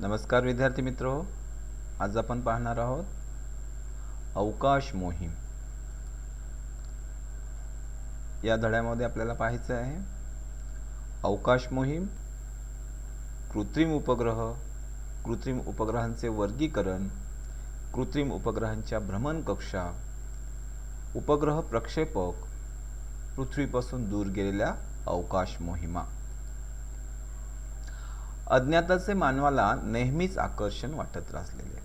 नमस्कार विद्यार्थी मित्रो, आज आपण पाहणार आहोत अवकाश मोहीम। या धड्यामध्ये आपल्याला पाहायचे आहे अवकाश मोहीम, कृत्रिम उपग्रह, कृत्रिम उपग्रहांचे वर्गीकरण, कृत्रिम उपग्रहांच्या भ्रमण कक्षा, उपग्रह प्रक्षेपक, पृथ्वीपासून दूर गेलेल्या अवकाश मोहिमा। अज्ञाताचे मानवाला नेहमीच आकर्षण वाटत असलेले,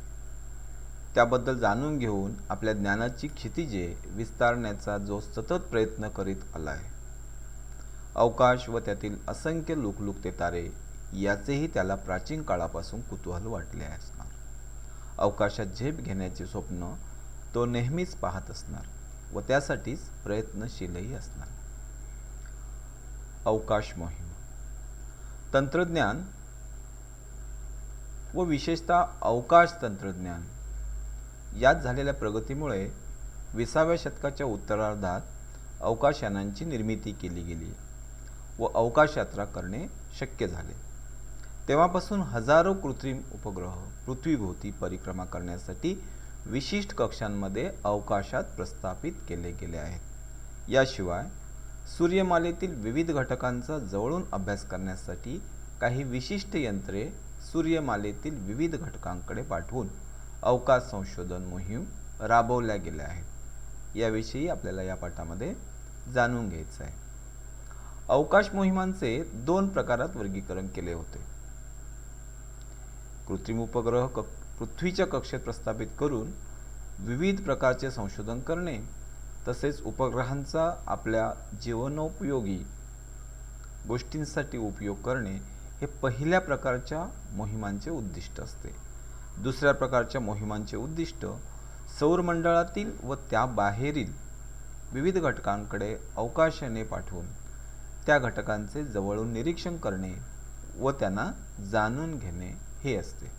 त्याबद्दल जाणून घेऊन आपल्या ज्ञानाची क्षितिजे विस्तारण्याचा जो सतत प्रयत्न करीत आला आहे। अवकाश व त्यातील असंख्य लुकलुकते तारे याचेही त्याला प्राचीन काळापासून कुतूहल वाटले असणार। अवकाशात झेप घेण्याचे स्वप्न तो नेहमीच पाहत असणार व त्यासाठीच प्रयत्नशीलही असणार। अवकाश मोहीम, तंत्रज्ञान व विशेषतः अवकाश तंत्रज्ञान यात झालेल्या प्रगतीमुळे 20व्या शतकाच्या उत्तरार्धात अवकाशयानांची निर्मिती केली गेली व अवकाश यात्रा करणे शक्य झाले। तेव्हापासून हजारो कृत्रिम उपग्रह पृथ्वीभोवती परिक्रमा करण्यासाठी विशिष्ट कक्षांमध्ये अवकाशात प्रस्थापित केले गेले आहेत। याशिवाय सूर्यमालेतील विविध घटकांचा जवळून अभ्यास करण्यासाठी काही विशिष्ट यंत्रे सूर्यमालेतील विविध घटकांकडे पाठवून अवकाश संशोधन मोहीम राबवल्या गेल्या आहेत। याविषयी आपल्याला या पाठामध्ये जाणून घ्यायचं आहे। अवकाश मोहिमांचे 2 प्रकारात वर्गीकरण केले होते। कृत्रिम उपग्रह पृथ्वीच्या कक्षेत प्रस्थापित करून विविध प्रकारचे संशोधन करणे, तसेच उपग्रहांचा आपल्या जीवनोपयोगी गोष्टींसाठी उपयोग करणे हे पहिल्या प्रकारच्या मोहिमांचे उद्दिष्ट असते। दुसऱ्या प्रकारच्या मोहिमांचे उद्दिष्ट सौरमंडळातील व त्या बाहेरील विविध घटकांकडे अवकाशयाने पाठवून त्या घटकांचे जवळून निरीक्षण करणे व त्यांना जाणून घेणे हे असते।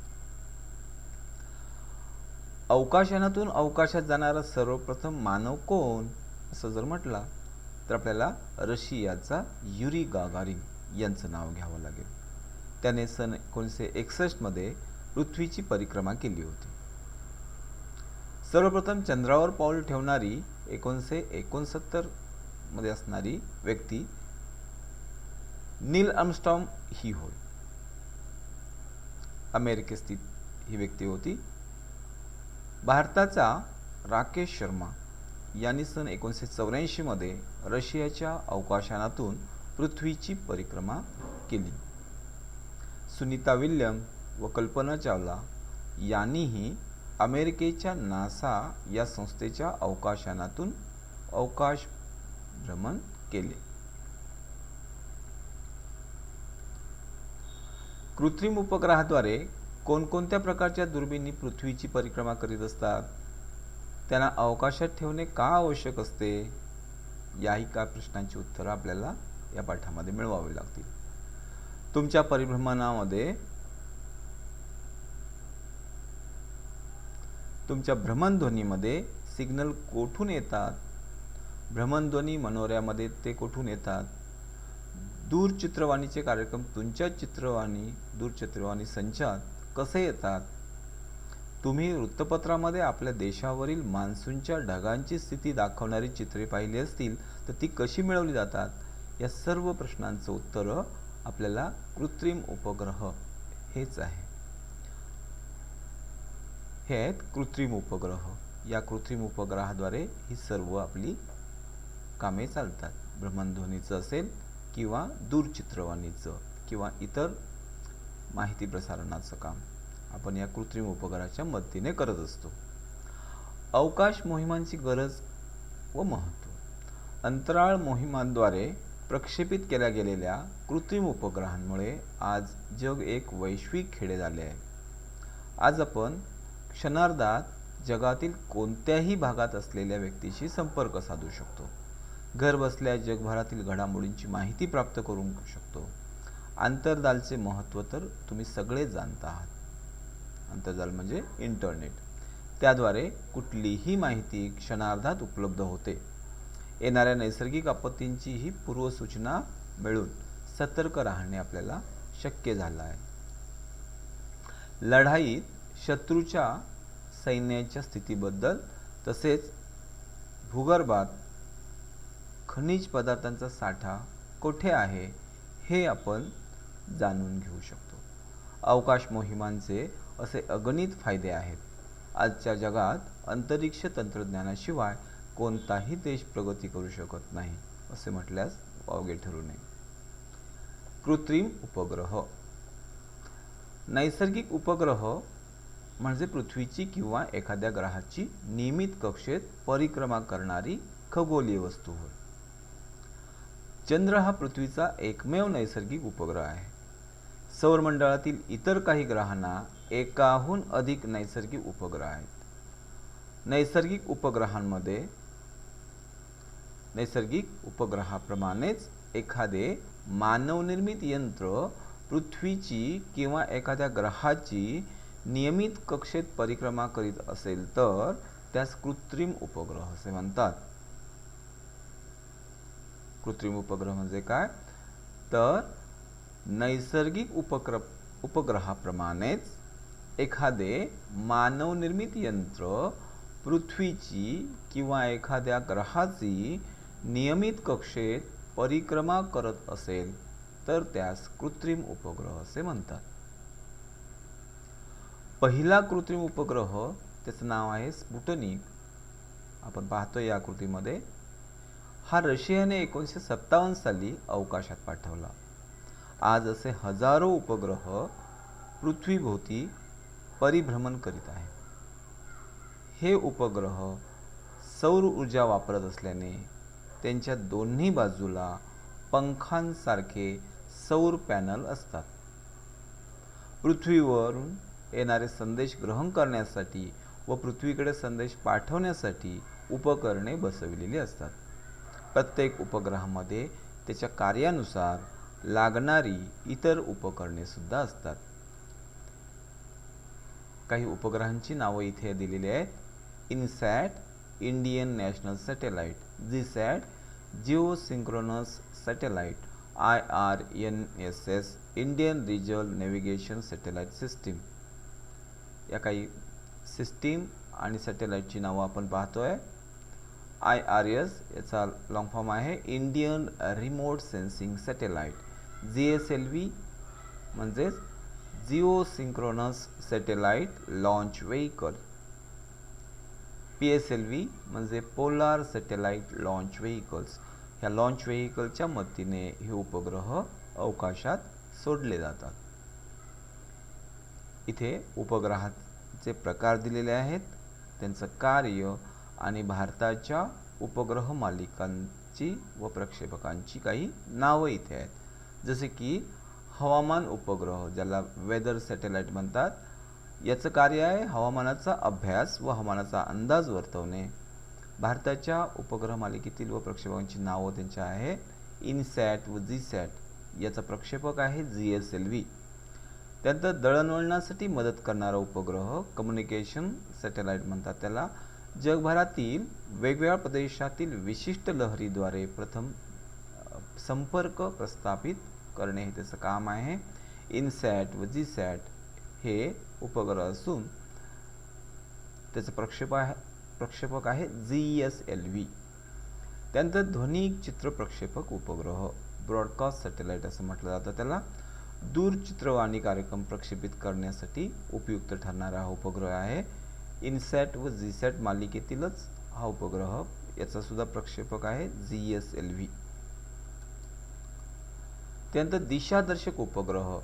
अवकाशयानातून अवकाशात जाणारा सर्वप्रथम मानव कोण असं जर म्हटला तर आपल्याला रशियाचा युरी गागारिन यांचं नाव घ्यावं लागेल। त्याने सन 1961 मध्ये पृथ्वीची परिक्रमा केली होती। सर्वप्रथम चंद्रावर पाऊल ठेवणारी 1969 मध्ये असणारी व्यक्ती नील आर्मस्ट्रॉंग ही होय। अमेरिकेत स्थित ही व्यक्ती होती। भारताचा राकेश शर्मा यांनी सन 1984 मध्ये रशियाच्या अवकाशयानातून पृथ्वीची परिक्रमा केली। सुनीता विल्यम व कल्पना चावला यांनीही अमेरिकेच्या नासा या संस्थेच्या अवकाशयानातून अवकाश भ्रमण केले। कृत्रिम उपग्रहाद्वारे कोणकोणत्या प्रकारच्या दुर्बिणी पृथ्वीची परिक्रमा करीत असतात, त्यांना अवकाशात ठेवणे का आवश्यक असते, याही का प्रश्नांची उत्तरं आपल्याला या पाठामध्ये मिळवावी लागतील। तुमच्या परिभ्रमणामध्ये तुमच्या भ्रमणध्वनीमध्ये सिग्नल कोठून येतात, भ्रमणध्वनी मनोऱ्यामध्ये ते कोठून येतात, दूरचित्रवाणीचे कार्यक्रम तुमच्या दूरचित्रवाणी संचात कसे येतात, तुम्ही वृत्तपत्रामध्ये आपल्या देशावरील मान्सूनच्या ढगांची स्थिती दाखवणारी चित्रे पाहिली असतील तर ती कशी मिळवली जातात, या सर्व प्रश्नांचं उत्तर आपल्याला कृत्रिम उपग्रह हेच आहे। हे आहेत कृत्रिम उपग्रह। या कृत्रिम उपग्रहाद्वारे ही सर्व आपली कामे चालतात। भ्रमणध्वनीचं असेल किंवा दूरचित्रवाणीचं किंवा इतर माहिती प्रसारणाचं काम आपण या कृत्रिम उपग्रहाच्या मदतीने करत असतो। अवकाश मोहिमांची गरज व महत्त्व, अंतराळ मोहिमांद्वारे प्रक्षेपित केल्या गेलेल्या कृत्रिम उपग्रहांमुळे आज जग एक वैश्विक खेडे झाले आहे। आज आपण क्षणार्धात जगातील कोणत्याही भागात असलेल्या व्यक्तीशी संपर्क साधू शकतो। घर बसल्या जगभरातील घडामोडींची माहिती प्राप्त करू शकतो। आंतरजालचे महत्त्व तर तुम्ही सगळे जाणता आहात। आंतरजाल म्हणजे इंटरनेट। त्याद्वारे कुठलीही माहिती क्षणार्धात उपलब्ध होते। येणाऱ्या नैसर्गिक आपत्तींचीही पूर्वसूचना मिळून सतर्क राहणे आपल्याला शक्य झालं आहे। लढाईत शत्रूच्या सैन्याच्या स्थितीबद्दल तसेच भूगर्भात खनिज पदार्थांचा साठा कोठे आहे हे आपण जाणून घेऊ शकतो. अवकाश मोहिमांचे असे अगणित फायदे आहेत. आजच्या जगात अंतरिक्ष तंत्रज्ञानाशिवाय कोणताही देश प्रगती करू शकत नाही असे म्हटल्यास वावगे ठरू नये. कृत्रिम उपग्रह. नैसर्गिक उपग्रह म्हणजे पृथ्वीची किंवा एखाद्या ग्रहाची नियमित कक्षेत परिक्रमा करणारी खगोलीय वस्तू होय. चंद्र हा पृथ्वीचा एकमेव नैसर्गिक उपग्रह आहे. सौरमंडळातील इतर काही ग्रहांना एकाहून अधिक नैसर्गिक उपग्रह आहेत. नैसर्गिक उपग्रहाप्रमाणेच एखादे मानवनिर्मित यंत्र पृथ्वीची किंवा एखाद्या ग्रहाची नियमित कक्षेत परिक्रमा करीत असेल तर त्यास कृत्रिम उपग्रह असे म्हणतात. कृत्रिम उपग्रह म्हणजे काय तर नैसर्गिक उपग्रहाप्रमाणेच एखादे मानवनिर्मित यंत्र पृथ्वीची किंवा एखाद्या ग्रहाची नियमित कक्षेत परिक्रमा करत असेल तर त्यास कृत्रिम उपग्रह असे म्हणतात. पहिला कृत्रिम उपग्रह त्याचं नाव आहे स्पुटनिक. आपण पाहतो या आकृतीमध्ये. हा रशियाने 1957 साली अवकाशात पाठवला. आज असे हजारो उपग्रह पृथ्वीभोवती परिभ्रमण करीत आहेत. हे उपग्रह सौर ऊर्जा वापरत असल्याने त्यांच्या दोन्ही बाजूला पंखांसारखे सौर पॅनल असतात. पृथ्वीवरून येणारे संदेश ग्रहण करण्यासाठी व पृथ्वीकडे संदेश पाठवण्यासाठी उपकरणे बसविलेली असतात. प्रत्येक उपग्रहामध्ये त्याच्या कार्यानुसार लागणारी इतर उपकरणे सुद्धा असतात. काही उपग्रहांची नावे इथे दिलेली आहेत. INSAT Indian national satellite, GSAT geosynchronous satellite, IRNSS Indian regional navigation satellite system. या काही सिस्टीम आणि सॅटेलाइटची नावं आपण पाहतोय. IRS याचा लॉंग फॉर्म आहे Indian remote sensing satellite. GSLV म्हणजेच geosynchronous satellite launch vehicle. PSLV म्हणजे पोलार सॅटेलाइट लॉन्च व्हेइकल्स. ह्या लॉन्च व्हेइकलच्या मदतीने हे उपग्रह अवकाशात सोडले जातात. इथे उपग्रहाचे प्रकार दिलेले आहेत, त्यांचं कार्य आणि भारताच्या उपग्रह मालिकांची व प्रक्षेपकांची काही नावं इथे आहेत. जसे की हवामान उपग्रह ज्याला वेदर सॅटेलाइट म्हणतात. याचं कार्य आहे हवामानाचा अभ्यास व हवामानाचा अंदाज वर्तवणे. भारताच्या उपग्रह मालिकेतील व प्रक्षेपकांची नावं त्यांची आहे इनसॅट व जीसॅट. याचा प्रक्षेपक आहे GSLV. त्यानंतर दळणवळणासाठी मदत करणारा उपग्रह कम्युनिकेशन सॅटेलाइट म्हणतात त्याला. जगभरातील वेगवेगळ्या प्रदेशातील विशिष्ट लहरीद्वारे प्रथम संपर्क प्रस्थापित करणे हे त्याचं काम आहे. इनसॅट व जीसॅट हे उपग्रह असून त्याचं प्रक्षेपक आहे GSLV. त्यानंतर ध्वनिक चित्र प्रक्षेपक उपग्रह ब्रॉडकास्ट सॅटेलाइट असं म्हटलं जातं त्याला. दूरचित्रवाणी कार्यक्रम प्रक्षेपित करण्यासाठी उपयुक्त ठरणारा हा उपग्रह आहे. इनसॅट व जीसॅट मालिकेतीलच हा उपग्रह. याचा सुद्धा प्रक्षेपक आहे GSLV. त्यानंतर दिशादर्शक उपग्रह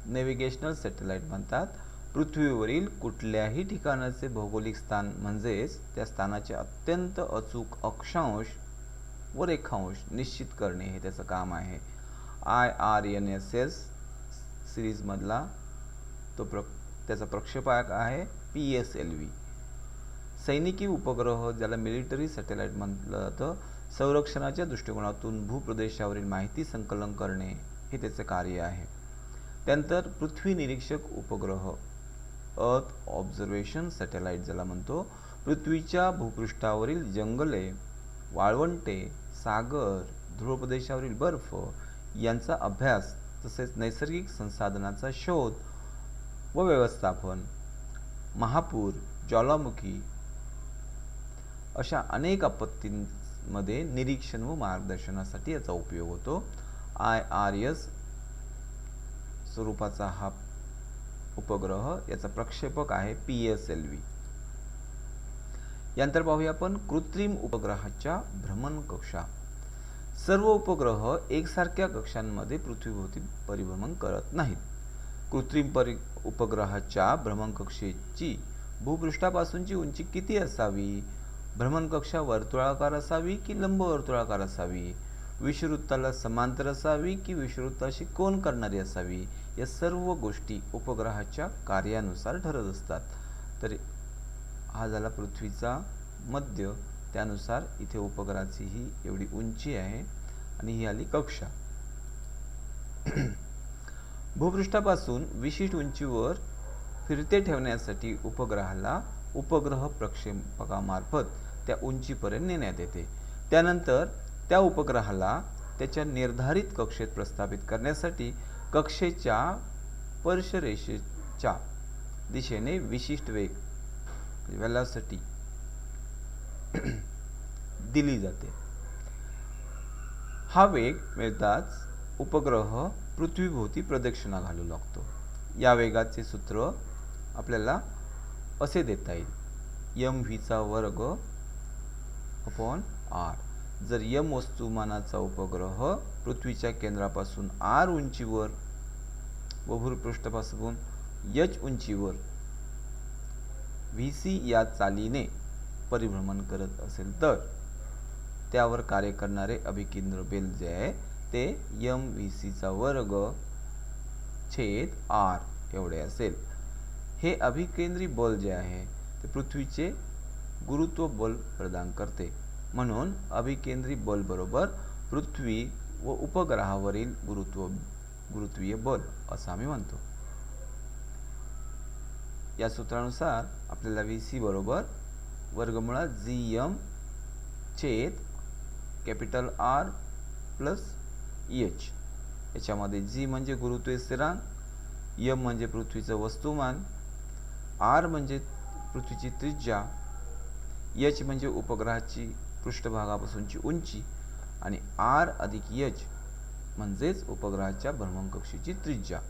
नेव्हिगेशनल सॅटेलाइट म्हणतात. पृथ्वीवरील कुठल्याही ठिकाणाचे भौगोलिक स्थान म्हणजेच त्या स्थानाचे अत्यंत अचूक अक्षांश व रेखांश निश्चित करणे हे त्याचं काम आहे. IRNSS सिरीजमधला त्याचा प्रक्षेपक आहे PSLV. सैनिकी उपग्रह ज्याला मिलिटरी सॅटेलाइट म्हटलं जातं. संरक्षणाच्या दृष्टिकोनातून भूप्रदेशावरील माहिती संकलन करणे हे त्याचे कार्य आहे. त्यानंतर पृथ्वी निरीक्षक उपग्रह अर्थ ऑब्झर्वेशन सॅटेलाइट ज्याला म्हणतो. पृथ्वीच्या भूपृष्ठावरील जंगले, वाळवंटे, सागर, ध्रुवप्रदेशावरील बर्फ यांचा अभ्यास तसेच नैसर्गिक संसाधनाचा शोध व व्यवस्थापन, महापूर, ज्वालामुखी अशा अनेक आपत्तींमध्ये निरीक्षण व मार्गदर्शनासाठी याचा उपयोग होतो. IRS स्वरूपाचा हा उपग्रह, याचा प्रक्षेपक आहे PSLV. यानंतर पाहूया आपण कृत्रिम उपग्रहाच्या भ्रमण कक्षा. सर्व उपग्रह एकसारख्या कक्षांमध्ये पृथ्वीभोवती परिभ्रमण करत नाहीत. कृत्रिम उपग्रहाच्या भ्रमणकक्षेची भूपृष्ठापासूनची उंची किती असावी? भ्रमणकक्षा वर्तुळाकार असावी की लंबवर्तुळाकार असावी? विषुववृत्ताला समांतर असावी की विषुववृत्ताशी कोन करणारी असावी? या सर्व गोष्टी उपग्रहाच्या कार्यानुसार ठरत असतात. तर हा झाला पृथ्वीचा मध्य, त्यानुसार इथे उपग्रहाची ही एवढी उंची आहे आणि ही आली कक्षा. भूपृष्ठापासून विशिष्ट उंचीवर फिरते ठेवण्यासाठी उपग्रहाला उपग्रह प्रक्षेपकामार्फत त्या उंचीपर्यंत नेण्यात येते. त्यानंतर त्या उपग्रहाला त्याच्या निर्धारित कक्षेत प्रस्थापित करण्यासाठी कक्षेच्या स्पर्शरेषेच्या दिशेने विशिष्ट वेग वेलॉसिटी दिली जाते. हा वेग मिळताच उपग्रह पृथ्वीभोवती प्रदक्षिणा घालू लागतो. या वेगाचे सूत्र आपल्याला असे देता येईल: mv² अपॉन r. जर m वस्तुमानाचा उपग्रह पृथ्वीच्या केंद्रापासून r उंचीवर व भूपृष्ठापासून h उंचीवर vc या चालीने परिभ्रमण करत असेल तर त्यावर कार्य करणारे अभिकेंद्र बल जे आहे ते mvc² छेद r एवढे असेल. हे अभिकेंद्री बल जे आहे ते पृथ्वीचे गुरुत्व बल प्रदान करते. म्हणून अभिकेंद्री बल बरोबर पृथ्वी व उपग्रहावरील गुरुत्वीय बल असं आम्ही म्हणतो. या सूत्रानुसार आपल्याला Vc बरोबर वर्गमुळात gm छेद कॅपिटल R प्लस H. याच्यामध्ये g म्हणजे गुरुत्वीय स्थिरांक, m म्हणजे पृथ्वीचं वस्तुमान, r म्हणजे पृथ्वीची त्रिज्या, h म्हणजे उपग्रहाची पृष्ठभागापासूनची उंची आणि r अधिक h म्हणजेच उपग्रहाच्या भ्रमणकक्षेची त्रिज्या.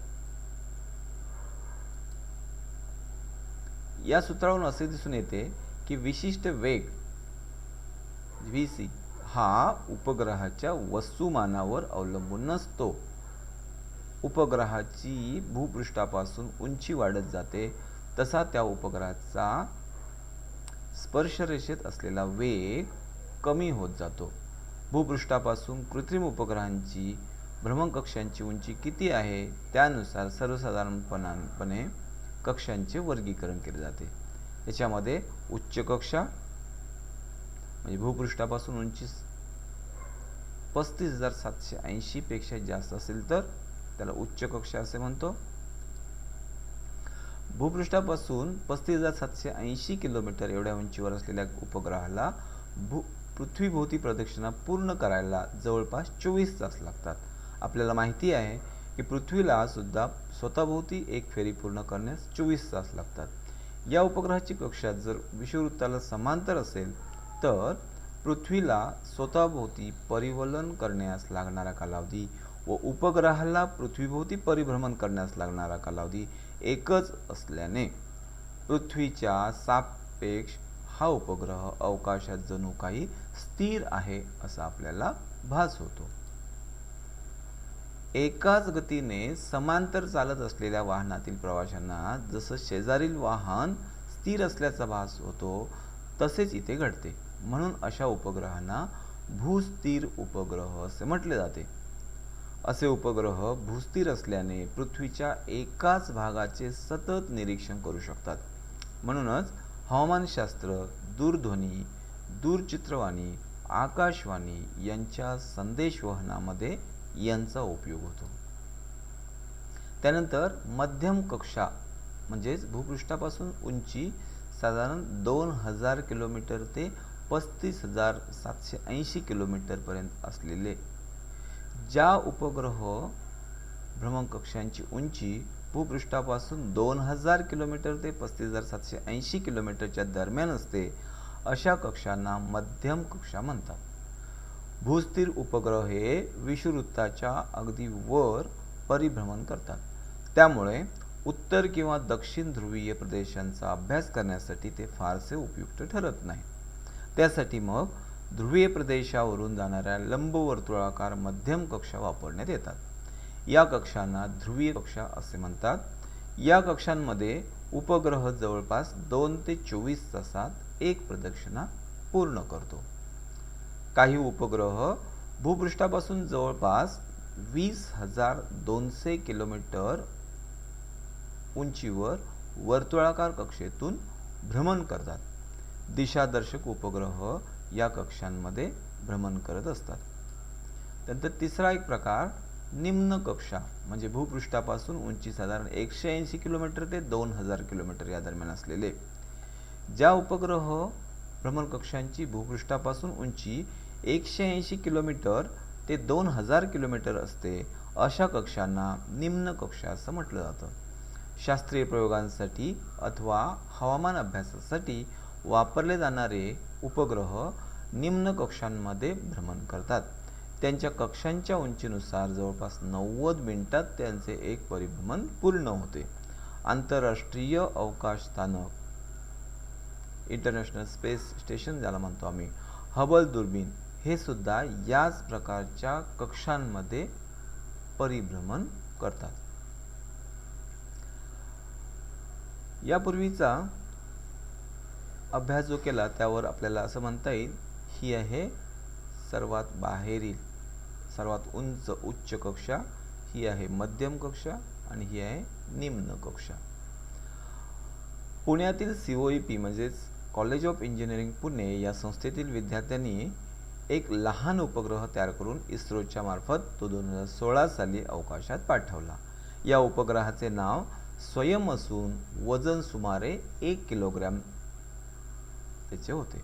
या सूत्रावरून असे दिसून येते की विशिष्ट वेग Vc हा उपग्रहाच्या वस्तुमानावर अवलंबून नसतो. उपग्रहाची भूपृष्ठापासून उंची वाढत जाते तसा त्या उपग्रहाचा स्पर्शरेषेत असलेला वेग कमी होत जातो. भूपृष्ठापासून कृत्रिम उपग्रहांची भ्रमणकक्षांची उंची किती आहे त्यानुसार सर्वसाधारणपणे कक्षांचे वर्गीकरण केले जाते. याच्यामध्ये उच्च कक्षा म्हणजे भूपृष्ठापासून उंची 35,780 पेक्षा जास्त असेल तर त्याला उच्च कक्षा असे म्हणतो. भूपृष्ठापासून 35,780 किलोमीटर एवढ्या उंचीवर असलेल्या उपग्रहाला पृथ्वीभोवती प्रदक्षिणा पूर्ण करायला जवळपास 24 तास लागतात. आपल्याला माहिती आहे की पृथ्वीला सुद्धा स्वतःभोवती एक फेरी पूर्ण करण्यास 24 तास लागतात. या उपग्रहाची कक्षा जर विषुववृत्ताला समांतर असेल तर पृथ्वीला स्वतःभोवती परिवलन करण्यास लागणारा कालावधी व उपग्रहाला पृथ्वीभोवती परिभ्रमण करण्यास लागणारा कालावधी एकच असल्याने पृथ्वीच्या सापेक्ष हा उपग्रह अवकाशात जणू काही स्थिर आहे असा आपल्याला भास होतो. एकाच गतीने समांतर चालत असलेल्या वाहनातील प्रवाशांना जसं शेजारील वाहन स्थिर असल्याचा भास होतो तसेच इथे घडते. म्हणून अशा उपग्रहांना भूस्थिर उपग्रह असे म्हटले जाते. असे उपग्रह भूस्थिर असल्याने पृथ्वीच्या एकाच भागाचे सतत निरीक्षण करू शकतात. म्हणूनच हवामानशास्त्र, दूरध्वनी, दूरचित्रवाणी, आकाशवाणी यांच्या संदेशवहनामध्ये यांचा उपयोग होतो. त्यानंतर मध्यम कक्षा म्हणजेच भूपृष्ठापासून उंची साधारण 2000 किलोमीटर ते 35,780 किलोमीटर पर्यंत असलेले ज्या उपग्रह भ्रमणकक्षांची उंची भूपृष्ठापासून 2000 किलोमीटर ते 35,780 किलोमीटरच्या दरम्यान असते, अशा कक्षांना मध्यम कक्षा म्हणतात. भूस्थिर उपग्रह हे विषुववृत्ताच्या अगदी वर परिभ्रमण करतात. त्यामुळे उत्तर किंवा दक्षिण ध्रुवीय प्रदेशांचा अभ्यास करण्यासाठी ते फारसे उपयुक्त ठरत नाही. त्यासाठी मग ध्रुवीय प्रदेशावरून जाणाऱ्या लंबवर्तुळाकार मध्यम कक्षा वापरण्यात येतात. या कक्षांना ध्रुवीय कक्षा असे म्हणतात. या कक्षांमध्ये उपग्रह जवळपास 2 ते 24 तासात एक प्रदक्षिणा पूर्ण करतो. काही उपग्रह भूपृष्ठापासून जवळपास 20,200 किलोमीटर उंचीवर वर्तुळाकार कक्षेतून भ्रमण करतात. दिशादर्शक उपग्रह या कक्षांमध्ये भ्रमण करत असतात. त्यानंतर तिसरा एक प्रकार निम्न कक्षा, म्हणजे भूपृष्ठापासून उंची साधारण 180 किलोमीटर ते 2000 किलोमीटर या दरम्यान असलेले. ज्या उपग्रह भ्रमणकक्षांची भूपृष्ठापासून उंची 180 किलोमीटर ते 2000 किलोमीटर असते, अशा कक्षांना निम्न कक्षा असं म्हटलं जातं. शास्त्रीय प्रयोगांसाठी अथवा हवामान अभ्यासासाठी वापरले जाणारे उपग्रह निम्न कक्षांमध्ये भ्रमण करतात. त्यांच्या कक्षांच्या उंचीनुसार जवळपास 90 मिनिटात त्यांचे एक परिभ्रमण पूर्ण होते. आंतरराष्ट्रीय अवकाश स्थानक, इंटरनॅशनल स्पेस स्टेशन ज्याला म्हणतो आम्ही, हबल दुर्बीण हे सुद्धा याच प्रकारच्या कक्षांमध्ये परिभ्रमण करतात. यापूर्वीचा अभ्यास जो केला त्यावर आपल्याला असं म्हणता येईल, ही आहे सर्वात बाहेरील सर्वात उच्च कक्षा, ही आहे मध्यम कक्षा आणि ही आहे निम्न कक्षा. पुण्यातील COEP म्हणजेच कॉलेज ऑफ इंजिनिअरिंग पुणे या संस्थेतील विद्यार्थ्यांनी एक लहान उपग्रह तयार करून इस्रोच्या मार्फत तो 2016 साली अवकाशात पाठवला. या उपग्रहाचे नाव स्वयं असून वजन सुमारे 1 किलोग्रॅम त्याचे होते.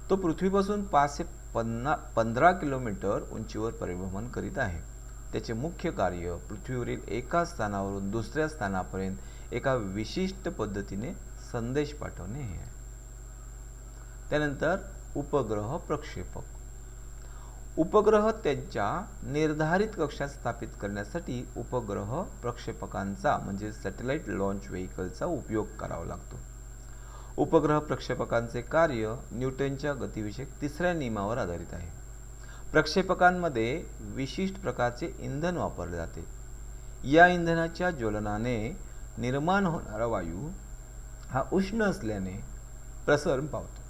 तो पृथ्वीपासून 5 ते 15 किलोमीटर उंचीवर परिभ्रमण करीत आहे. त्याचे मुख्य कार्य पृथ्वीवरील एका स्थानावरून दुसऱ्या स्थानापर्यंत एका विशिष्ट पद्धतीने संदेश पाठवणे हे आहे. त्यानंतर उपग्रह प्रक्षेपक. उपग्रह त्यांच्या निर्धारित कक्षात स्थापित करण्यासाठी उपग्रह प्रक्षेपकांचा म्हणजे सॅटेलाइट लॉन्च व्हेइकलचा उपयोग करावा लागतो. उपग्रह प्रक्षेपकांचे कार्य न्यूटनच्या गतिविषयक तिसऱ्या नियमावर आधारित आहे. प्रक्षेपकांमध्ये विशिष्ट प्रकारचे इंधन वापरले जाते. या इंधनाच्या ज्वलनाने निर्माण होणारा वायू हा उष्ण असल्याने प्रसरण पावतो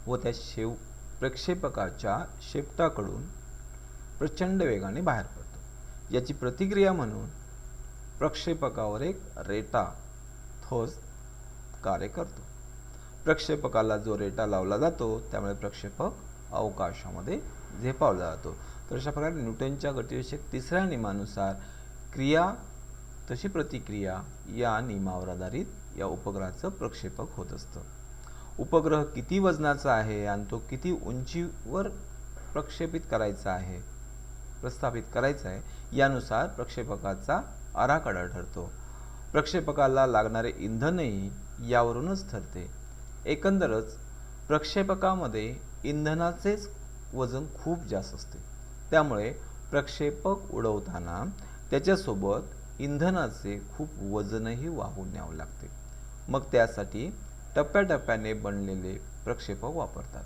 व त्या प्रक्षेपकाच्या शेपटाकडून प्रचंड वेगाने बाहेर पडतो. याची प्रतिक्रिया म्हणून प्रक्षेपकावर एक रेटा ठोस कार्य करतो. प्रक्षेपकाला जो रेटा लावला जातो त्यामुळे प्रक्षेपक अवकाशामध्ये झेपावला जातो. तर अशा प्रकारे न्यूटनच्या गतिविषयक तिसऱ्या नियमानुसार क्रिया तशी प्रतिक्रिया या नियमावर आधारित या उपग्रहाचं प्रक्षेपक होत असतं. उपग्रह किती वजनाचा आहे आणि तो किती उंचीवर प्रक्षेपित करायचा आहे प्रस्थापित करायचा आहे यानुसार प्रक्षेपकाचा आराखडा ठरतो. प्रक्षेपकाला लागणारे इंधनही यावरूनच ठरते. एकंदरच प्रक्षेपकामध्ये इंधनाचेच वजन खूप जास्त असते. त्यामुळे प्रक्षेपक उडवताना त्याच्यासोबत इंधनाचे खूप वजनही वाहून न्यावे लागते. मग त्यासाठी टप्प्याटप्प्याने बनलेले प्रक्षेपक वापरतात.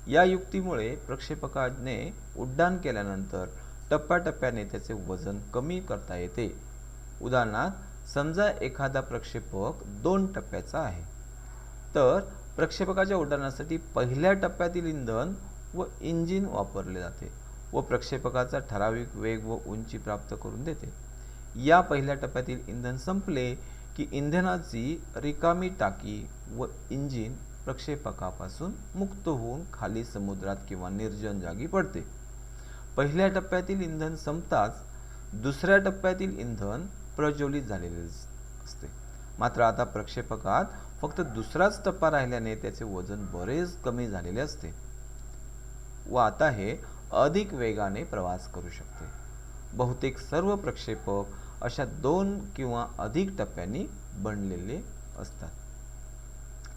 या युक्तीमुळे प्रक्षेपकाने उड्डाण केल्यानंतर टप्प्याटप्प्याने त्याचे वजन कमी करता येते. उदाहरणार्थ समजा एखादा प्रक्षेपक 2 टप्प्याचा आहे, तर प्रक्षेपकाच्या उड्डाणासाठी पहिल्या टप्प्यातील इंधन व इंजिन वापरले जाते व प्रक्षेपकाचा ठराविक वेग व उंची प्राप्त करून देते. या पहिल्या टप्प्यातील इंधन संपले की इंधनाची रिकामी टाकी व इंजिन प्रक्षेपकापासून मुक्त होऊन खाली समुद्रात किंवा निर्जन जागी पडते. पहिल्या टप्प्यातील इंधन संपताच दुसऱ्या टप्प्यातील इंधन प्रज्वलित झालेले असते. मात्र आता प्रक्षेपकात फक्त दुसराच टप्पा राहिल्याने त्याचे वजन बरेच कमी झालेले असते व आता हे अधिक वेगाने प्रवास करू शकते. बहुतेक सर्व प्रक्षेपक अशा 2 किंवा अधिक टप्प्यांनी बनलेले असतात।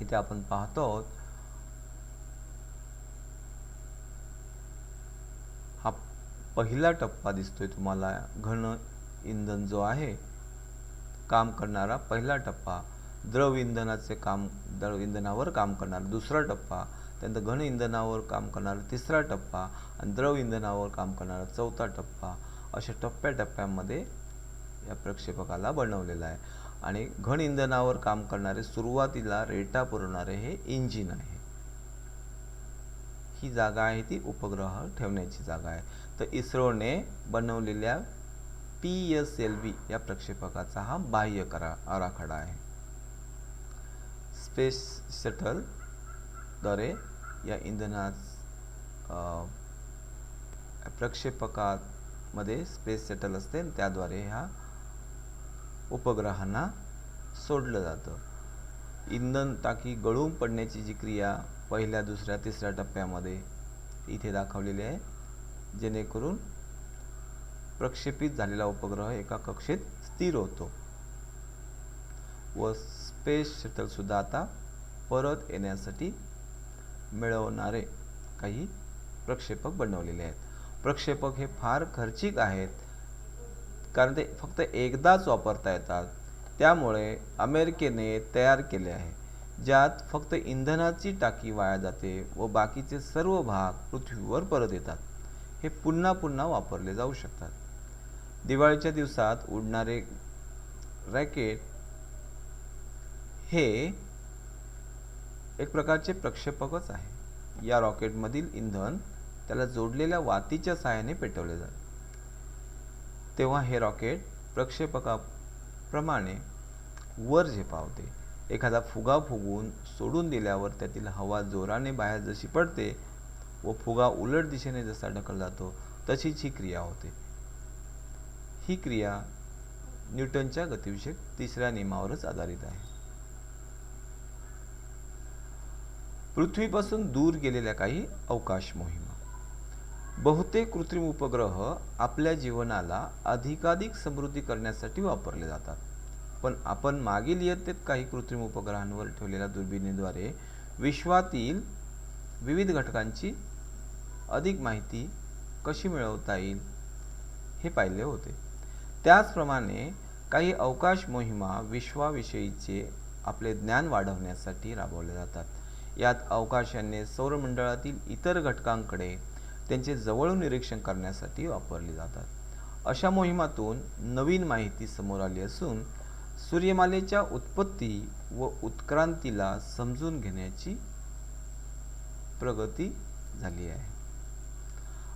इथे आपण पाहतो आहोत हा पहिला टप्पा दिसतोय तुम्हाला, घन इंधन जो आहे काम करणारा पहिला टप्पा, द्रव इंधनावर काम करणारा दुसरा टप्पा, त्यानंतर घन इंधनावर काम करणारा तिसरा टप्पा आणि द्रव इंधनावर काम करणारा चौथा टप्पा, अशा टप्प्याटप्प्यामध्ये या प्रक्षेपकाला बनवलेला आहे। आणि घन इंधनावर काम करणारे सुरुवातीला रेटा पुरवणारे हे इंजिन आहे। ही जागा आहे ती उपग्रह ठेवण्याची जागा आहे। तर इस्रोने बनवलेल्या PSLV या प्रक्षेपकाचा हा बाह्य आराखडा आहे। स्पेस शटल द्वारे या प्रक्षेपकामध्ये स्पेस शटल असते, त्याद्वारे ह्या उपग्रहांना सोडलं जातं। इंधन टाकी गळून पडण्याची जी क्रिया पहिल्या, दुसऱ्या, तिसऱ्या टप्प्यामध्ये इथे दाखवलेली आहे, जेणेकरून प्रक्षेपित झालेला उपग्रह एका कक्षेत स्थिर होतो व स्पेस शटल सुद्धा आता परत येण्यासाठी मिळवणारे काही प्रक्षेपक बनवलेले आहेत। प्रक्षेपक हे फार खर्चिक आहेत, कारण ते फक्त एकदाच वापरता येतात। त्यामुळे अमेरिकेने तयार केले आहे, ज्यात फक्त इंधनाची टाकी वाया जाते व बाकीचे सर्व भाग पृथ्वीवर परत येतात। हे पुन्हा पुन्हा वापरले जाऊ शकतात। दिवाळीच्या दिवसात उडणारे रॉकेट हे एक प्रकारचे प्रक्षेपकच आहे। या रॉकेटमधील इंधन त्याला जोडलेल्या वातीच्या सहाय्याने पेटवले जाते, तेव्हा हे रॉकेट प्रक्षेपकाप्रमाणे वर झेपावते। एखादा फुगा फुगवून सोडून दिल्यावर त्यातील हवा जोराने बाहेर जशी पडते व फुगा उलट दिशेने जसा ढकलला जातो तशीच ही क्रिया होते। ही क्रिया न्यूटनच्या गतिविषयक तिसऱ्या नियमावरच आधारित आहे। पृथ्वीपासून दूर गेलेल्या काही अवकाश मोहिमा। बहुतेक कृत्रिम उपग्रह आपल्या जीवनाला अधिकाधिक समृद्धी करण्यासाठी वापरले जातात, पण आपण मागील इयत्तेत काही कृत्रिम उपग्रहांवर ठेवलेल्या दुर्बिणीद्वारे विश्वातील विविध घटकांची अधिक माहिती कशी मिळवता येईल हे पाहिले होते। त्याचप्रमाणे काही अवकाश मोहिमा विश्वाविषयीचे आपले ज्ञान वाढवण्यासाठी राबवल्या जातात। यात अवकाशयाने सौरमंडळातील इतर घटकांकडे त्यांचे जवळून निरीक्षण करण्यासाठी वापरली जातात। अशा मोहिमातून नवीन माहिती समोर आली असून सूर्यमालेच्या उत्पत्ती व उत्क्रांतीला समजून घेण्याची प्रगती झाली आहे।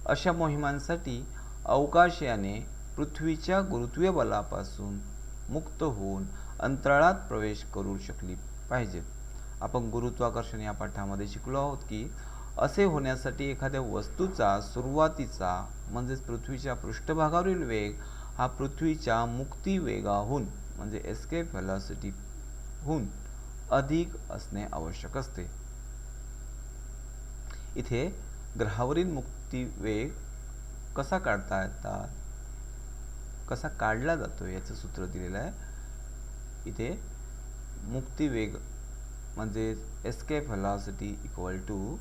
अशा मोहिमांसाठी अवकाशयाने पृथ्वीच्या गुरुत्वीय बलापासून मुक्त होऊन अंतराळात प्रवेश करू शकली पाहिजेत। आपण गुरुत्वाकर्षण या पाठामध्ये शिकलो आहोत की असे होण्यासाठी एखाद्या वस्तूचा सुरुवातीचा म्हणजेच पृथ्वीच्या पृष्ठभागावरील वेग हा पृथ्वीच्या मुक्ती वेगाहून म्हणजे एस्केप व्हेलॉसिटीहून अधिक असणे आवश्यक असते। इथे ग्रहावरील मुक्ती वेग कसा काढला जातो याचं सूत्र दिलेलं आहे। इथे मुक्ती वेग म्हणजे escape velocity equal to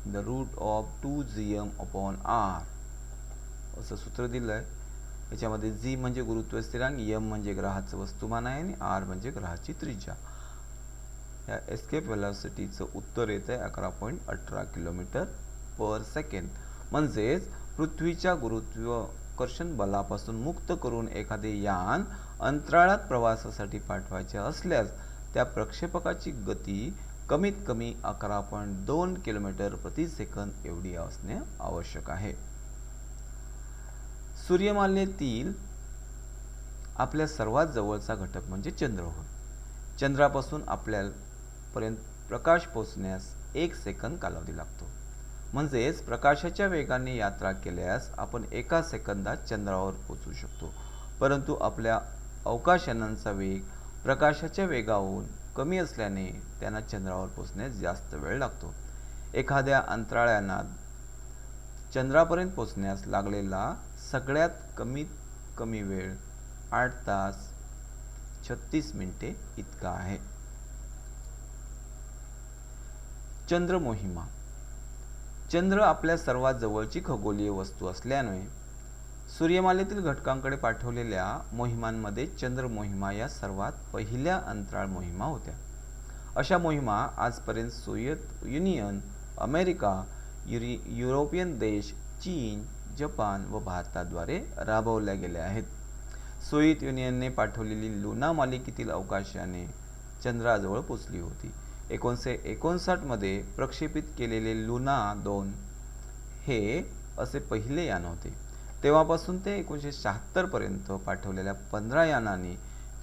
the root of 2gm/r असं सूत्र दिलं आहे। याच्यामध्ये g म्हणजे गुरुत्व स्थिरांक, m म्हणजे ग्रहाचं वस्तुमान आहे आणि r म्हणजे ग्रहाची त्रिज्या। या एस्केप व्हेलॉसिटीचं उत्तर येतं आहे 11.18 किलोमीटर पर सेकंड। म्हणजेच पृथ्वीच्या गुरुत्वाकर्षण बलापासून मुक्त करून एखादे यान अंतराळात प्रवासासाठी पाठवायचे असल्यास त्या प्रक्षेपकाची गती कमीत कमी 11.2 किलोमीटर प्रति सेकंद एवढी असणे आवश्यक आहे। सूर्यमालेतील आपल्या सर्वात जवळचा घटक म्हणजे चंद्र होय। चंद्रापासून आपल्यापर्यंत प्रकाश पोहोचण्यास 1 सेकंद कालावधी लागतो। म्हणजेच प्रकाशाच्या वेगाने यात्रा केल्यास आपण 1 सेकंदात चंद्रावर पोहोचू शकतो, परंतु आपल्या अवकाशयानांचा वेग प्रकाशाच्या वेगाहून कमी असल्याने त्यांना चंद्रावर पोहोचण्यास जास्त वेळ लागतो। एखाद्या अंतराळयानात चंद्रापर्यंत पोहोचण्यास लागलेला सगळ्यात कमीत कमी वेळ 8 तास 36 मिनिटे इतका आहे. चंद्र मोहिमा. चंद्र आपल्या सर्वात जवळची खगोलीय वस्तू असल्याने सूर्यमालेतील घटकांकडे पाठवलेल्या मोहिमांमध्ये चंद्र मोहिमा या सर्वात पहिल्या अंतराळ मोहिमा होत्या. अशा मोहिमा आजपर्यंत सोव्हिएत युनियन, अमेरिका, युरोपियन देश, चीन, जपान व भारताद्वारे राबवल्या गेल्या आहेत. सोव्हिएत युनियनने पाठवलेली लुना मालिकेतील अवकाशयाने चंद्राजवळ पोचली होती. 1959 मध्ये प्रक्षेपित केलेले लुना 2 हे असे पहिले यान होते. तेव्हापासून ते 1976 पर्यंत पाठवलेल्या 15 यानांनी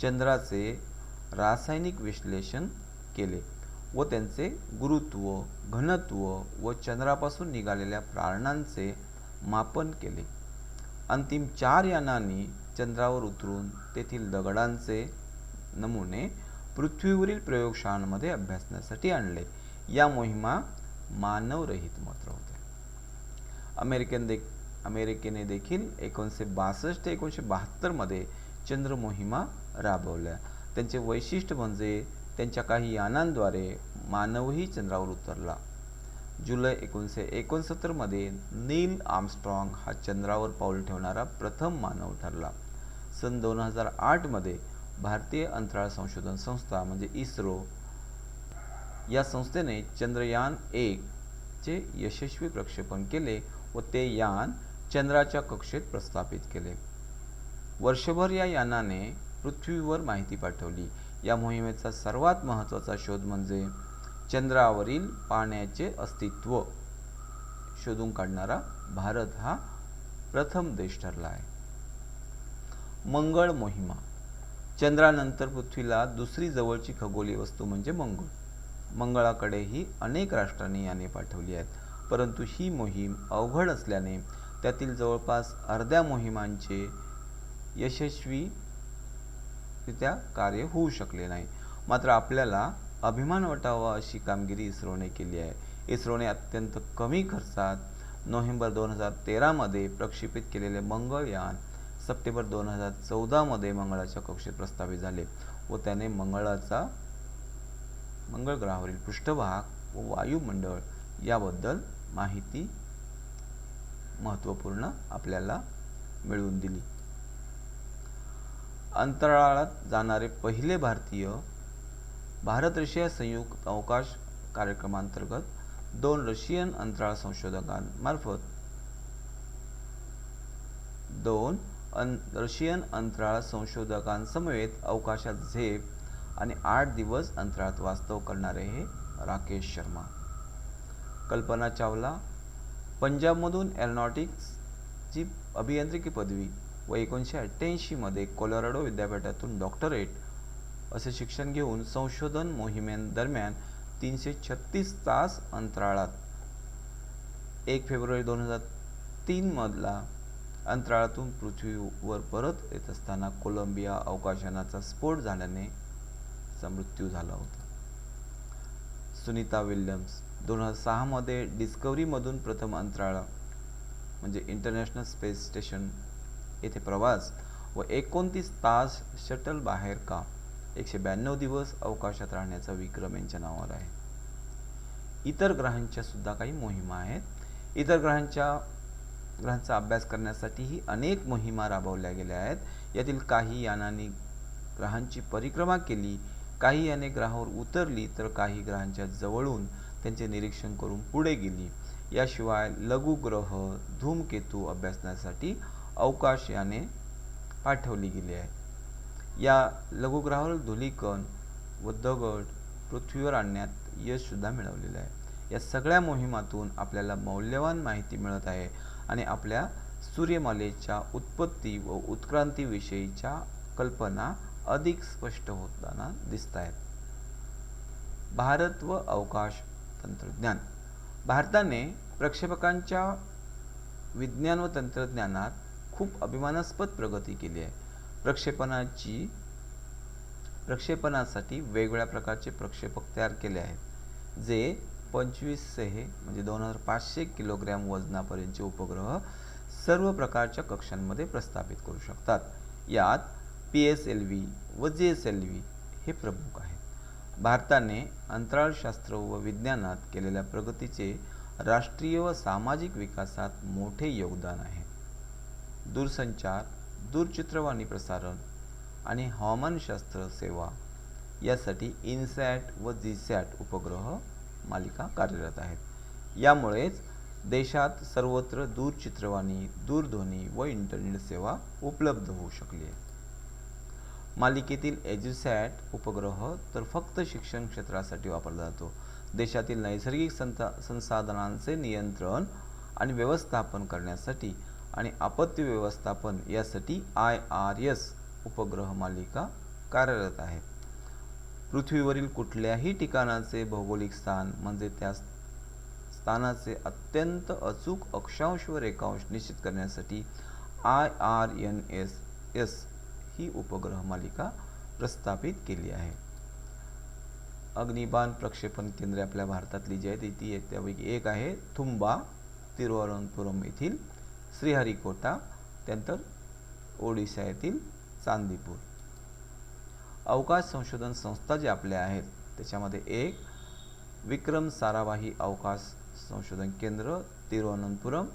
चंद्राचे रासायनिक विश्लेषण केले व त्यांचे गुरुत्व, घनत्व व चंद्रापासून निघालेल्या प्रारणांचे मापन केले. अंतिम 4 यानांनी चंद्रावर उतरून तेथील दगडांचे नमुने पृथ्वीवरील प्रयोगशाळांमध्ये अभ्यासण्यासाठी आणले. या मोहिमा मानवरहित मात्र होत्या. अमेरिकेने देखील 1962 ते 1972 मध्ये चंद्र मोहिमा राबवल्या. त्यांचे वैशिष्ट्य म्हणजे त्यांच्या काही यानांद्वारे मानवही चंद्रावर उतरला. जुलै 1969 मध्ये नील आर्मस्ट्रॉंग हा चंद्रावर पाऊल ठेवणारा प्रथम मानव ठरला. सन 2008 मध्ये भारतीय अंतराळ संशोधन संस्था म्हणजे इस्रो या संस्थेने चंद्रयान 1 चे यशस्वी प्रक्षेपण केले व ते यान चंद्राच्या कक्षेत प्रस्थापित केले. वर्षभर या यानाने पृथ्वीवर माहिती पाठवली. या मोहिमेचा सर्वात महत्त्वाचा शोध म्हणजे चंद्रावरील पाण्याचे अस्तित्व शोधून काढणारा भारत हा प्रथम देश ठरला आहे. मंगळ मोहिमा. चंद्रानंतर पृथ्वीला दुसरी जवळची खगोलीय वस्तू म्हणजे मंगळ. मंगळाकडेही अनेक राष्ट्रांनी याने पाठवली आहेत, परंतु ही मोहीम अवघड असल्याने त्यातील जवळपास अर्ध्या मोहिमांचे यशस्वीरित्या कार्य होऊ शकले नाही. मात्र आपल्याला अभिमान वाटावा अशी कामगिरी इस्रोने केली आहे. इस्रोने अत्यंत कमी खर्चात नोव्हेंबर 2013 मध्ये प्रक्षेपित केलेले मंगळयान सप्टेंबर 2014 मध्ये मंगळाच्या कक्षेत प्रस्थापित झाले व त्याने मंगळ ग्रहावरील पृष्ठभाग व वायुमंडळ याबद्दल माहिती महत्त्वपूर्ण आपल्याला मिळवून दिली. अंतराळात जाणारे पहिले भारतीय. भारत रशिया संयुक्त अवकाश कार्यक्रमांतर्गत 2 रशियन अंतराळ संशोधकांमार्फत 2 रशियन अंतराळ संशोधकांसमवेत अवकाशात झेप आणि 8 दिवस अंतराळात वास्तव करणारे हे राकेश शर्मा. कल्पना चावला पंजाबमधून एरोनॉटिक्सची अभियांत्रिकी पदवी व 1988 मध्ये कोलोराडो विद्यापीठातून डॉक्टरेट असे शिक्षण घेऊन संशोधन मोहिमेदरम्यान 336 तास अंतराळात. 1 फेब्रुवारी 2003 मधला अंतराळातून पृथ्वीवर परत येत असताना कोलंबिया अवकाशयानाचा स्फोट झाल्याने मृत्यू झाला होता. सुनीता विल्यम्स 2006 मध्ये डिस्कव्हरीमधून प्रथम अंतराळ म्हणजे इंटरनॅशनल स्पेस स्टेशन येथे प्रवास व 29 तास शटल बाहेर काम 192 दिवस अवकाशात राहण्याचा विक्रम यांच्या नावावर आहे. इतर ग्रहांच्या सुद्धा काही मोहिमा आहेत. इतर ग्रहांचा अभ्यास करण्यासाठीही अनेक मोहिमा राबवल्या गेल्या आहेत. यातील काही यानांनी ग्रहांची परिक्रमा केली, काही याने ग्रहावर उतरली तर काही ग्रहांच्या जवळून त्यांचे निरीक्षण करून पुढे गेली. याशिवाय लघुग्रह, धूमकेतू अभ्यासण्यासाठी अवकाशयाने पाठवली गेली आहे. या लघुग्रहावर धूलिकण व दगड पृथ्वीवर आणण्यात यश सुद्धा मिळवलेलं आहे. या सगळ्या मोहिमातून आपल्याला मौल्यवान माहिती मिळत आहे आणि आपल्या सूर्यमालेच्या उत्पत्ती व उत्क्रांतीविषयीच्या कल्पना अधिक स्पष्ट होताना दिसत आहेत. भारत व अवकाश तंत्रज्ञान. भारताने प्रक्षेपकांच्या विज्ञान व तंत्रज्ञानात खूप अभिमानास्पद प्रगती केली आहे. प्रक्षेपणासाठी वेगवेगळ्या प्रकारचे प्रक्षेपक तयार केले आहेत जे 2500 म्हणजे 2500 किलोग्रॅम वजनापर्यंतचे उपग्रह सर्व प्रकारच्या कक्षांमध्ये प्रस्थापित करू शकतात. यात PSLV व GSLV हे प्रमुख आहेत. भारताने अंतराळशास्त्र व विज्ञानात केलेल्या प्रगतीचे राष्ट्रीय व सामाजिक विकासात मोठे योगदान आहे. दूरसंचार, दूरचित्रवाणी प्रसारण आणि हवामानशास्त्र सेवा यासाठी इनसॅट व जीसॅट उपग्रह मालिका कार्यरत आहेत. यामुळेच देशात सर्वत्र दूरचित्रवाणी, दूरध्वनी व इंटरनेट सेवा उपलब्ध होऊ शकली आहे. मालिकेतील एज्युसॅट उपग्रह तर फक्त शिक्षण क्षेत्रासाठी वापरला जातो. देशातील नैसर्गिक संसाधनांचे नियंत्रण आणि व्यवस्थापन करण्यासाठी आणि आपत्ती व्यवस्थापन यासाठी IRS उपग्रह मालिका कार्यरत आहेत. पृथ्वीवरील कुठल्याही ठिकाणाचे भौगोलिक स्थान म्हणजे त्या स्थानाचे अत्यंत अचूक अक्षांश व रेखांश निश्चित करण्यासाठी IRNSS ही उपग्रह मालिका प्रस्थापित केली आहे. अग्निबाण प्रक्षेपण केंद्रे आपल्या भारतातली जी आहेत ती त्यापैकी एक आहे थुंबा, तिरुवनंतपुरम येथील, श्रीहरिकोटा, त्यानंतर ओडिशा येथील चांदीपूर. अवकाश संशोधन संस्था जे आपल्या आहेत त्याच्यामध्ये एक विक्रम साराभाई अवकाश संशोधन केंद्र तिरुवनंतपुरम,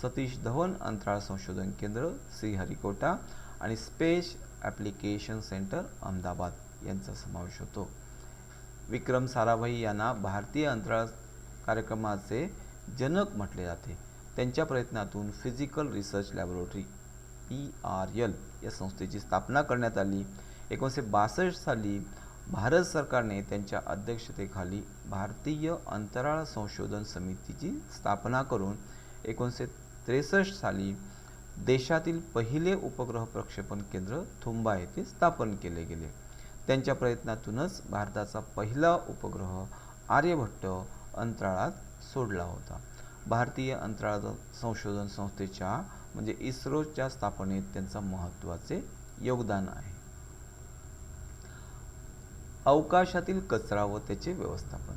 सतीश धवन अंतराळ संशोधन केंद्र श्रीहरिकोटा आणि स्पेस ॲप्लिकेशन सेंटर अहमदाबाद यांचा समावेश होतो. विक्रम साराभाई यांना भारतीय अंतराळ कार्यक्रमाचे जनक म्हटले जाते. त्यांच्या प्रयत्नातून फिजिकल रिसर्च लॅबोरेटरी PRL या संस्थेची स्थापना करण्यात आली. 1962 साली भारत सरकारने त्यांच्या अध्यक्षतेखाली भारतीय अंतराळ संशोधन समितीची स्थापना करून 1963 साली देशातील पहिले उपग्रह प्रक्षेपण केंद्र थुंबा येथे स्थापन केले गेले. त्यांच्या प्रयत्नातूनच भारताचा पहिला उपग्रह आर्यभट्ट अंतराळात सोडला होता. भारतीय अंतराळ संशोधन संस्थेच्या म्हणजे इस्रोच्या स्थापनेत त्यांचा महत्त्वाचे योगदान आहे. अवकाशातील कचरा व त्याचे व्यवस्थापन.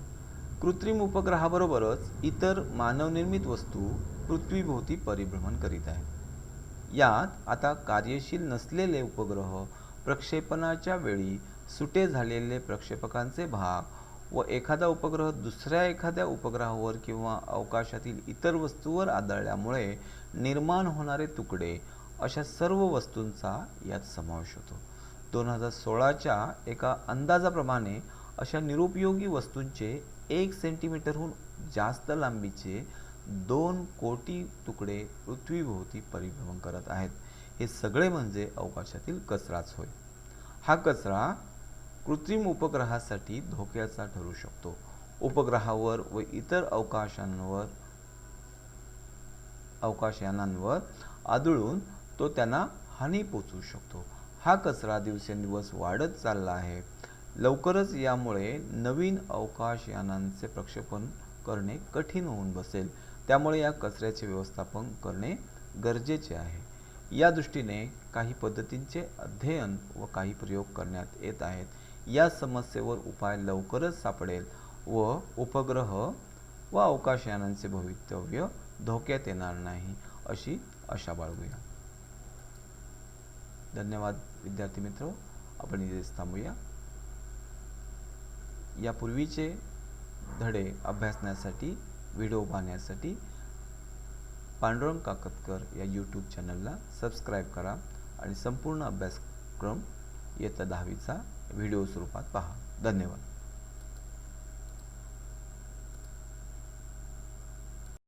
कृत्रिम उपग्रहाबरोबरच इतर मानवनिर्मित वस्तू पृथ्वीभोवती परिभ्रमण करीत आहेत. यात आता कार्यशील नसलेले उपग्रह, प्रक्षेपणाच्या वेळी सुटे झालेले प्रक्षेपकांचे भाग व एखादा उपग्रह दुसऱ्या एखाद्या उपग्रहावर किंवा अवकाशातील इतर वस्तूवर आदळल्यामुळे निर्माण होणारे तुकडे अशा सर्व वस्तूंचा यात समावेश होतो. 2016च्या एका अंदाजाप्रमाणे अशा निरुपयोगी वस्तूंचे 1 सेंटीमीटरहून जास्त लांबीचे 2 कोटी तुकडे पृथ्वीभोवती परिभ्रमण करत आहेत. हे सगळे म्हणजे अवकाशातील कचराच होय. हा कचरा कृत्रिम उपग्रहासाठी धोक्याचा ठरू शकतो. उपग्रहावर व इतर अवकाशयानांवर आदळून तो त्यांना हानी पोचवू शकतो. हा कचरा दिवसेंदिवस वाढत चालला आहे. लवकरच यामुळे नवीन अवकाशयानांचे प्रक्षेपण करणे कठीण होऊन बसेल. त्यामुळे या कचऱ्याचे व्यवस्थापन करणे गरजेचे आहे. या दृष्टीने काही पद्धतींचे अध्ययन व काही प्रयोग करण्यात येत आहेत. या समस्येवर उपाय लवकरच सापडेल व उपग्रह व अवकाशयानांचे भवितव्य धोक्यात येणार नाही अशी आशा बाळगूया. धन्यवाद विद्यार्थी मित्र. आपण इथेच थांबूया. यापूर्वीचे धडे अभ्यासण्यासाठी, व्हिडिओ पाहण्यासाठी पांडुरंग काकतकर या यूट्यूब चॅनलला सबस्क्राईब करा आणि संपूर्ण अभ्यासक्रम इयत्ता 10वीचा व्हिडिओ स्वरूपात पहा. धन्यवाद.